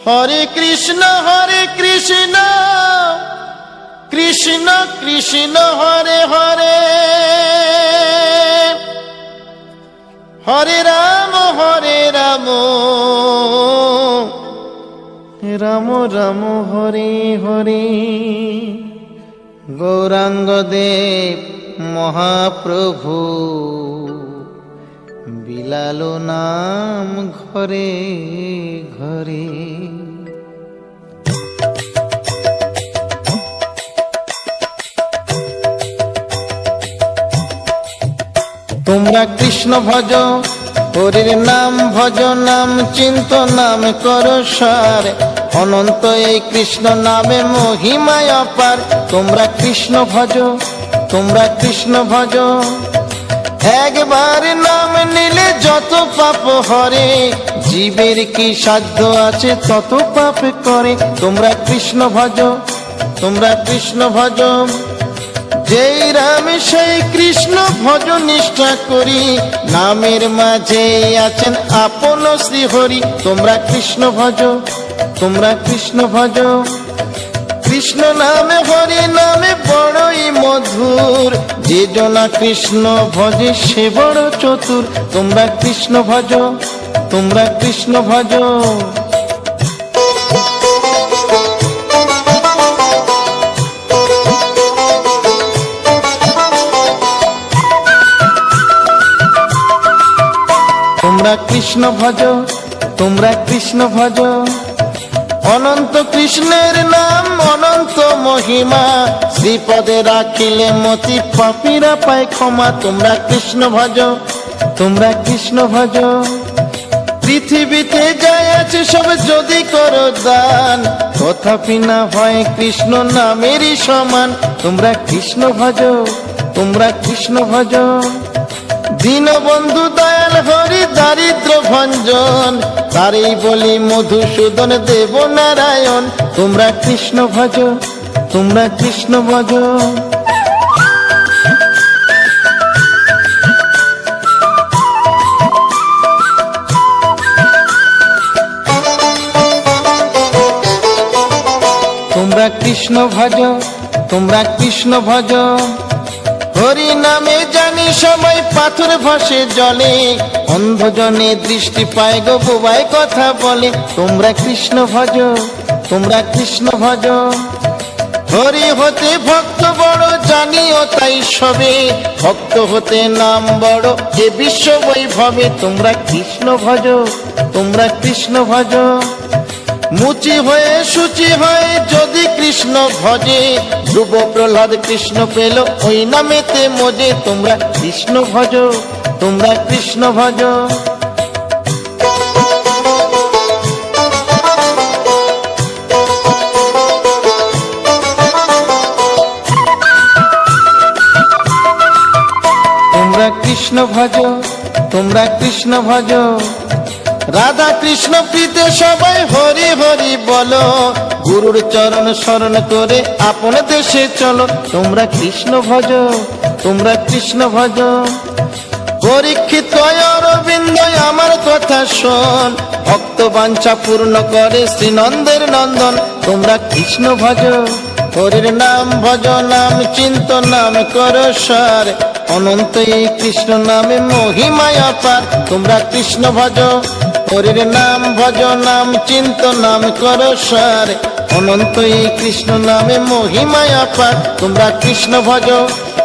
হরে কৃষ্ণ কৃষ্ণ কৃষ্ণ হরে হরে, হরে রাম রাম রাম হরে হরে। গৌরাঙ্গ দেব মহাপ্রভু বিলালো নাম ঘরে ঘরে। তোমরা কৃষ্ণ ভজ, হরির নাম ভজ, নাম চিন্ত নাম করো সার, অনন্ত এই কৃষ্ণ নামে মহিমায় অপার। তোমরা কৃষ্ণ ভজ, তোমরা কৃষ্ণ ভজ, একবার নাম নিলে যত পাপ হরে, জীবের কি সাধ্য আছে তত পাপ করে। তোমরা কৃষ্ণ ভজ, তোমরা কৃষ্ণ ভজ, যেই রাম সেই কৃষ্ণ ভজ নিষ্ঠা করি, নামের মাঝে আছেন আপন শ্রী হরি। তোমরা কৃষ্ণ ভজ, তোমরা কৃষ্ণ ভজ, কৃষ্ণ নামে হরি নামে বড়ই মধুর, যে জনা কৃষ্ণ ভজে সে বড় চতুর। তোমরা কৃষ্ণ ভজ, তোমরা কৃষ্ণ ভজ। তোমরা কৃষ্ণ ভজ, তোমরা কৃষ্ণ ভজ, অনন্ত কৃষ্ণের নাম অনন্ত মহিমা, শ্রীপদে রাখিলে মতি পাপীরা পায় ক্ষমা। তোমরা কৃষ্ণ ভজ, তোমরা কৃষ্ণ ভজ, পৃথিবীতে যাই আছে সব যদি করো দান, তথাপি না হয় কৃষ্ণ নামেরই সমান। তোমরা কৃষ্ণ ভজ, তোমরা কৃষ্ণ ভজ, দীনবন্ধু দয়াল হরি দারিদ্র ভঞ্জন, তারই বলি মধুসূদন দেব নারায়ণ। তোমরা কৃষ্ণ ভজ, তোমরা কৃষ্ণ ভজ। তোমরা কৃষ্ণ ভজ, তোমরা কৃষ্ণ ভজ, হরি নামে জানি সবাই পাথর ভাসে জলে, অন্ধজনে দৃষ্টি পায় গো বোবায় কথা বলে। তোমরা কৃষ্ণ ভজ, তোমরা কৃষ্ণ ভজ, হরি হতে ভক্ত বড় জানিও তাই সবে, ভক্ত হতে নাম বড় এ বিশ্ব বৈভবে। তোমরা কৃষ্ণ ভজ, তোমরা কৃষ্ণ ভজ, মুচি হয়ে সূচি হয় যদি কৃষ্ণ ভজে, ধ্রুব প্রহ্লাদ কৃষ্ণ পেল ওই নামেতে মজে। তোমরা কৃষ্ণ ভজ, তোমরা কৃষ্ণ ভজ। তোমরা কৃষ্ণ ভজ, তোমরা কৃষ্ণ ভজ, রাধা কৃষ্ণ প্রীতে সবাই হরি হরি বলো, গুরুর চরণ শরণ করে আপন দেশে চলো। তোমরা কৃষ্ণ ভজ, তোমরা কৃষ্ণ ভজ, পরীক্ষিত অরবিন্দ আমার কথা শোন, ভক্ত বাঞ্ছা পূর্ণ করে শ্রীনন্দের নন্দন। তোমরা কৃষ্ণ ভজ, হরির নাম ভজ, নাম চিন্ত নাম করো সার, অনন্ত এই কৃষ্ণ নামে মহিমায় অপার। তোমরা কৃষ্ণ ভজ, হরির নাম ভজ, নাম চিন্ত নাম করো সার, অনন্ত এই কৃষ্ণ নামে মহিমায় অপার। তোমরা কৃষ্ণ ভজ,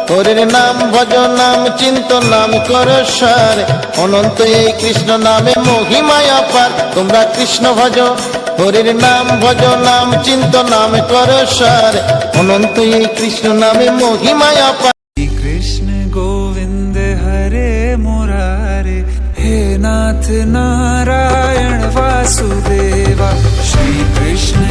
হরির নাম ভজ, নাম চিন্ত নাম করো সার, অনন্ত এই কৃষ্ণ নামে মহিমায় অপার। তোমরা কৃষ্ণ ভজ, হরির নাম ভজ, নাম চিন্ত নাম করো সার, অনন্ত এই কৃষ্ণ নামে মহিমায় অপার। কৃষ্ণ গোবিন্দ হরে মুরারে, हे नाथ नारायण वासुदेवा, श्री कृष्ण